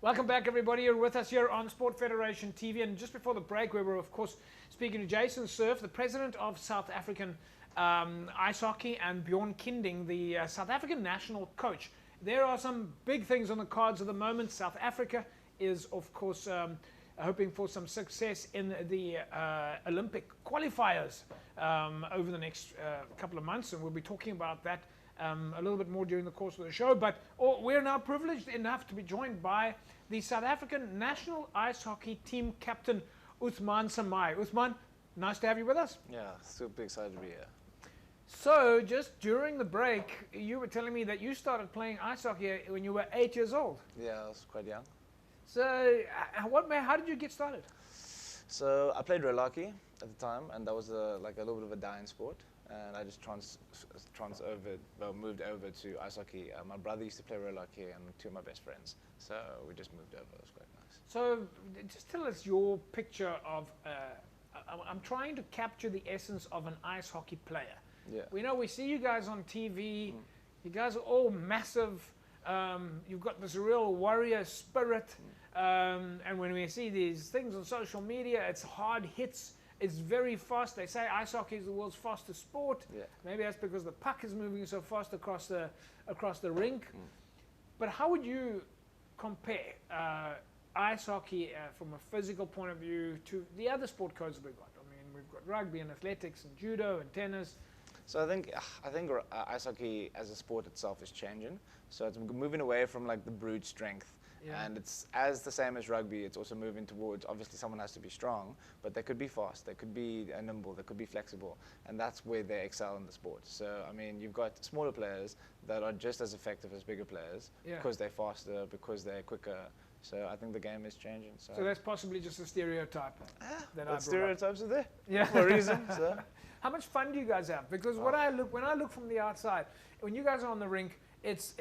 Welcome back, everybody. You're with us here on Sport Federation TV. And just before the break, we were, of course, speaking to Jason Surf, the president of South African Ice Hockey, and Bjorn Kinding, the South African national coach. There are some big things on the cards at the moment. South Africa is, of course, hoping for some success in the Olympic qualifiers over the next couple of months, and we'll be talking about that a little bit more during the course of the show. But we're now privileged enough to be joined by the South African national ice hockey team captain, Uthman Samai. Uthman, nice to have you with us. Yeah, super excited to be here. So, just during the break, you were telling me that you started playing ice hockey when you were 8 years old. Yeah, I was quite young. So, how did you get started? So I played roller hockey at the time, and that was like a little bit of a dying sport. And I just moved over to ice hockey. My brother used to play roller hockey, and two of my best friends. So we just moved over. It was quite nice. So just tell us your picture of. I'm trying to capture the essence of an ice hockey player. Yeah. We see you guys on TV. You guys are all massive. You've got this real warrior spirit. And when we see these things on social media, it's hard hits. It's very fast. They say ice hockey is the world's fastest sport. Yeah. Maybe that's because the puck is moving so fast across the rink. But how would you compare ice hockey from a physical point of view to the other sport codes we've got? I mean, we've got rugby and athletics and judo and tennis. So I think ice hockey as a sport itself is changing. So it's moving away from like the brute strength. Yeah. And it's the same as rugby. It's also moving towards, obviously someone has to be strong, but they could be fast, they could be nimble, they could be flexible, and that's where they excel in the sport. So I mean, you've got smaller players that are just as effective as bigger players because they're faster, because they're quicker. So I think the game is changing. So that's possibly just a stereotype. That stereotypes are there, yeah, for a reason. So. How much fun do you guys have? Because when I look from the outside, when you guys are on the rink, it's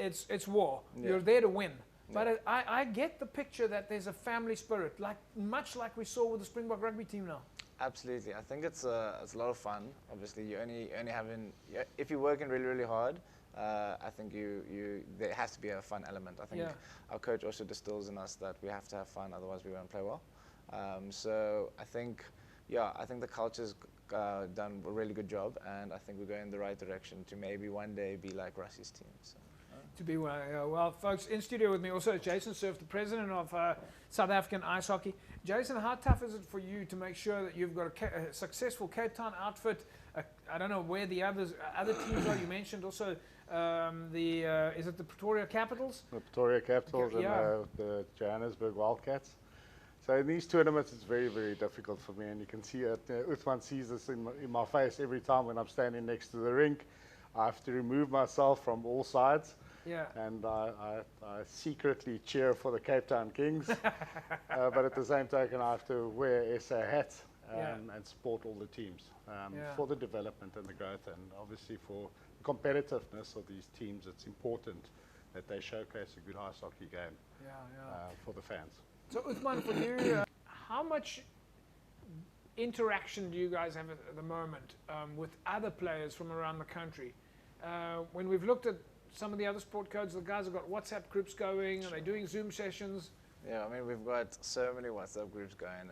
war. Yeah. You're there to win. But I get the picture that there's a family spirit, much like we saw with the Springbok rugby team now. Absolutely, I think it's a lot of fun. Obviously, you only having if you're working really really hard. I think there has to be a fun element. I think our coach also distills in us that we have to have fun, otherwise we won't play well. So I think the culture's done a really good job, and I think we're going in the right direction to maybe one day be like Russie's team. So. To be well, folks, in studio with me also is Jason Surf, the president of South African Ice Hockey. Jason, how tough is it for you to make sure that you've got a successful Cape Town outfit? I don't know where the other teams are. You mentioned also is it the Pretoria Capitals? The Pretoria Capitals and the Johannesburg Wildcats. So in these tournaments, it's very, very difficult for me, and you can see it. Uthman sees this in my face every time when I'm standing next to the rink. I have to remove myself from all sides. Yeah. And I secretly cheer for the Cape Town Kings, but at the same token, I have to wear SA hats and support all the teams for the development and the growth, and obviously for the competitiveness of these teams. It's important that they showcase a good ice hockey game for the fans. So, Uthman, for you, how much interaction do you guys have at the moment with other players from around the country? When we've looked at some of the other sport codes, the guys have got WhatsApp groups going. Are they doing Zoom sessions? Yeah, I mean, we've got so many WhatsApp groups going.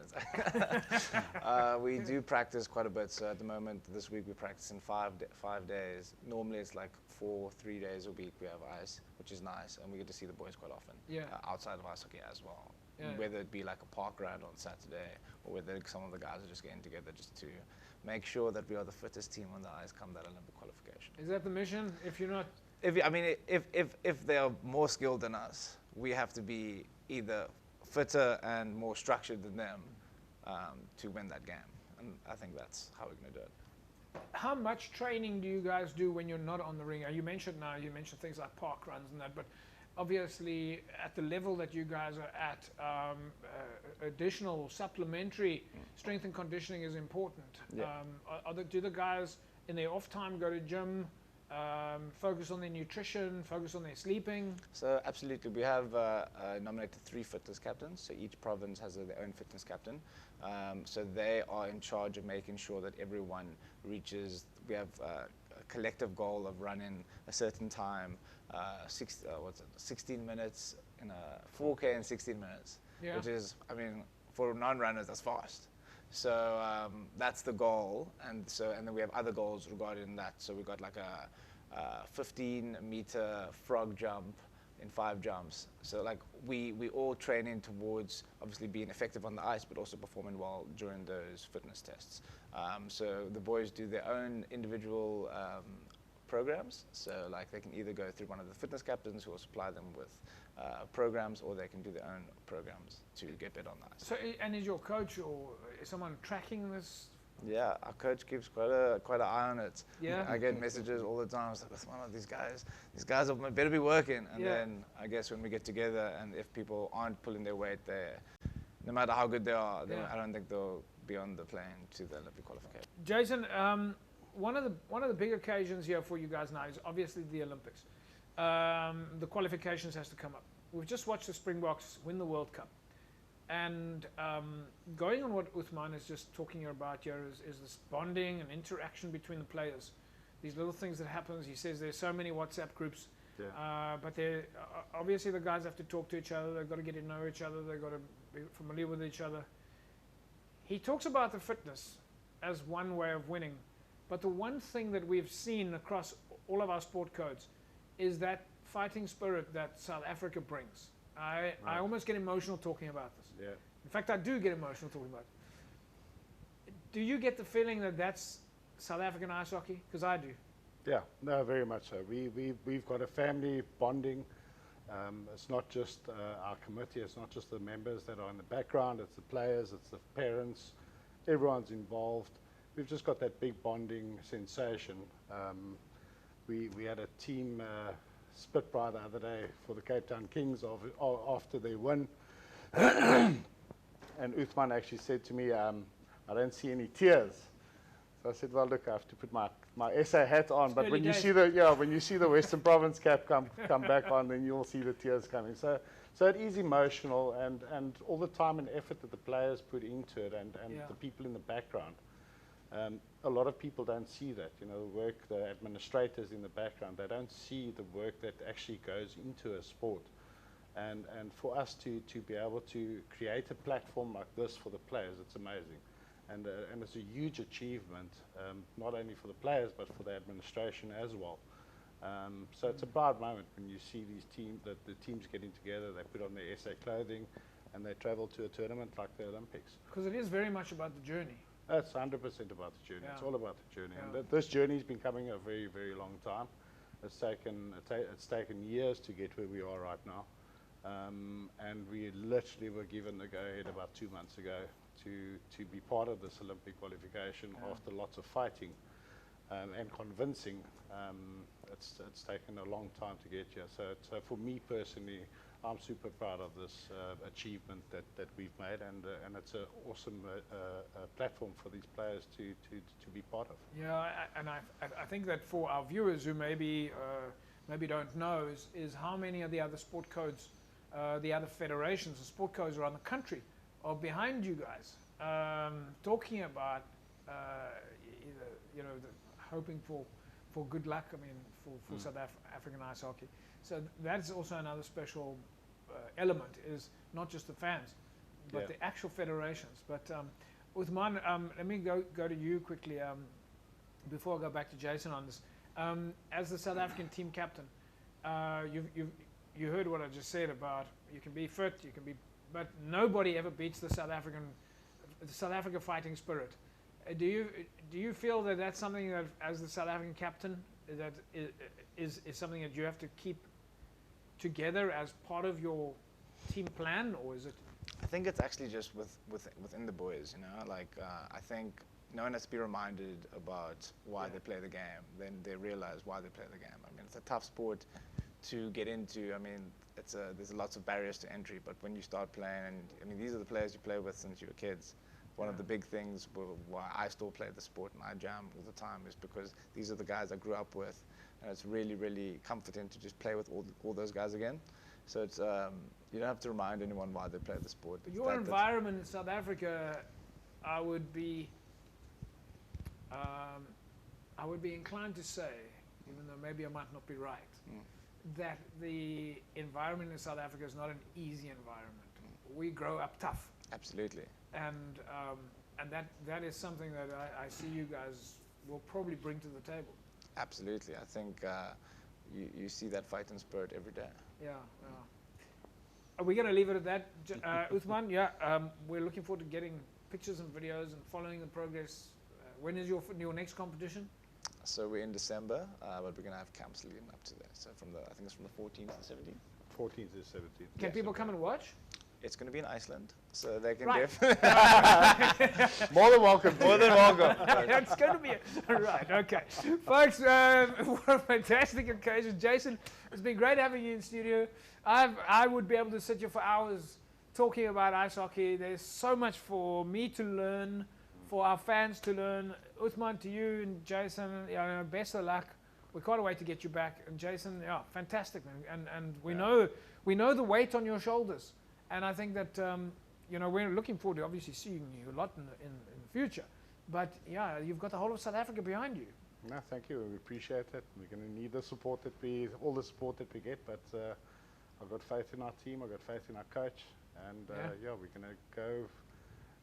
We do practice quite a bit. So at the moment, this week we practice in 5 days. Normally it's like 3 days a week we have ice, which is nice, and we get to see the boys quite often. Yeah. Outside of ice hockey as well. Yeah. Whether it be like a park ride on Saturday, or whether some of the guys are just getting together just to make sure that we are the fittest team on the ice come that Olympic qualification. Is that the mission? If you're not, if they are more skilled than us, we have to be either fitter and more structured than them to win that game, and I think that's how we're going to do it. How much training do you guys do when you're not on the ring? You mentioned things like park runs and that, but obviously at the level that you guys are at, additional supplementary strength and conditioning is important. Yeah. Do the guys in their off time go to gym, focus on their nutrition, focus on their sleeping? So absolutely, we have nominated 3 fitness captains. So each province has their own fitness captain. So they are in charge of making sure that everyone reaches. We have collective goal of running a certain time, 16 minutes in a 4K in 16 minutes, which is, I mean, for non-runners, that's fast. So that's the goal, and then we have other goals regarding that. So we got like a 15-meter frog jump in 5 jumps. So like we all training towards obviously being effective on the ice, but also performing well during those fitness tests. So the boys do their own individual programs. So like they can either go through one of the fitness captains who will supply them with programs, or they can do their own programs to get better on the ice. So, and is your coach or is someone tracking this? Yeah, our coach keeps quite an eye on it. Yeah. I get messages all the time. It's like, "What's one of these guys better be working." And then I guess when we get together, and if people aren't pulling their weight, no matter how good they are, I don't think they'll be on the plane to the Olympic qualification. Jason, one of the big occasions here for you guys now is obviously the Olympics. The qualifications has to come up. We've just watched the Springboks win the World Cup. And going on what Uthman is just talking about here is this bonding and interaction between the players. These little things that happens. He says there's so many WhatsApp groups, but obviously the guys have to talk to each other. They've got to get to know each other. They've got to be familiar with each other. He talks about the fitness as one way of winning, but the one thing that we've seen across all of our sport codes is that fighting spirit that South Africa brings. I almost get emotional talking about this. Yeah. In fact, I do get emotional talking about it. Do you get the feeling that that's South African ice hockey? Because I do. Yeah, no, very much so. We've got a family bonding. It's not just our committee, it's not just the members that are in the background, it's the players, it's the parents, everyone's involved. We've just got that big bonding sensation. We had a team split by the other day for the Cape Town Kings after they won. And Uthman actually said to me, I don't see any tears. So I said, well, look, I have to put my SA hat on. But when you see the Western Province cap come back on, then you'll see the tears coming. So it is emotional, and all the time and effort that the players put into it, and the people in the background. A lot of people don't see that, the administrators in the background, they don't see the work that actually goes into a sport. And for us to be able to create a platform like this for the players, it's amazing. And it's a huge achievement, not only for the players, but for the administration as well. So it's a proud moment when you see the teams getting together, they put on their SA clothing, and they travel to a tournament like the Olympics. Because it is very much about the journey. That's 100% about the journey. It's all about the journey. And this journey's been coming a very, very long time. It's taken years to get where we are right now. And we literally were given the go-ahead about 2 months ago to be part of this Olympic qualification after lots of fighting and convincing. It's taken a long time to get here. So for me personally, I'm super proud of this achievement that we've made, and it's an awesome platform for these players to be part of. Yeah, and I think that for our viewers who maybe don't know is how many of the other sport codes, the other federations, the sport codes around the country are behind you guys, talking about hoping for good luck. I mean, for South African ice hockey. So that's also another special element, is not just the fans, but the actual federations. But Uthman, let me go to you quickly before I go back to Jason on this. As the South African team captain, you heard what I just said about you can be fit, but nobody ever beats the South Africa fighting spirit. Do you feel that that's something that, as the South African captain, that is something that you have to keep together as part of your team plan, or is it? I think it's actually just within the boys, I think no one has to be reminded about why they play the game. Then they realize why they play the game. I mean, it's a tough sport to get into. I mean, there's lots of barriers to entry, but when you start playing, and I mean, these are the players you play with since you were kids. One of the big things why I still play the sport and I jam all the time is because these are the guys I grew up with, and it's really, really comforting to just play with all those guys again. So it's you don't have to remind anyone why they play the sport. But your environment in South Africa, I would I would be inclined to say, even though maybe I might not be right, that the environment in South Africa is not an easy environment. We grow up tough. Absolutely. And that is something that I see you guys will probably bring to the table. Absolutely. I think you see that fighting spirit every day. Yeah. Are we going to leave it at that, Uthman? Yeah, we're looking forward to getting pictures and videos and following the progress. When is your next competition? So we're in December, but we're going to have camps leading up to that. So I think it's from the 14th to 17th. 14th to 17th. Can people come and watch? It's going to be in Iceland, so they can More than welcome. More than welcome. It's going to be right. Okay, folks. What a fantastic occasion, Jason. It's been great having you in studio. I would be able to sit here for hours talking about ice hockey. There's so much for me to learn, for our fans to learn. Uthman, to you and Jason, best of luck. We can't wait to get you back. And Jason, fantastic, man. And we know the weight on your shoulders. And I think that we're looking forward to obviously seeing you a lot in the future. But yeah, you've got the whole of South Africa behind you. No, thank you. We appreciate it. We're going to need the support all the support that we get. But I've got faith in our team. I've got faith in our coach. And we're going to go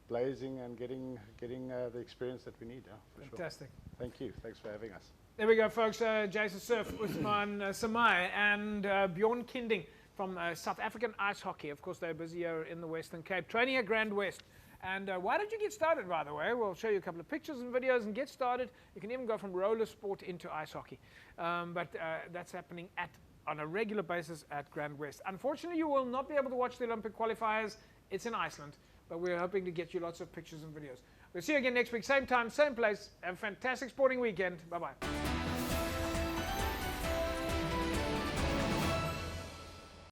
blazing and getting the experience that we need. Yeah, for fantastic. Sure. Thank you. Thanks for having us. There we go, folks. Jason Surf, Uthman Samai, and Bjorn Kinding from South African Ice Hockey. Of course, they're busy here in the Western Cape, training at Grand West. And why don't you get started, by the way? We'll show you a couple of pictures and videos and get started. You can even go from roller sport into ice hockey. But that's happening on a regular basis at Grand West. Unfortunately, you will not be able to watch the Olympic qualifiers. It's in Iceland. But we're hoping to get you lots of pictures and videos. We'll see you again next week, same time, same place. Have a fantastic sporting weekend. Bye-bye.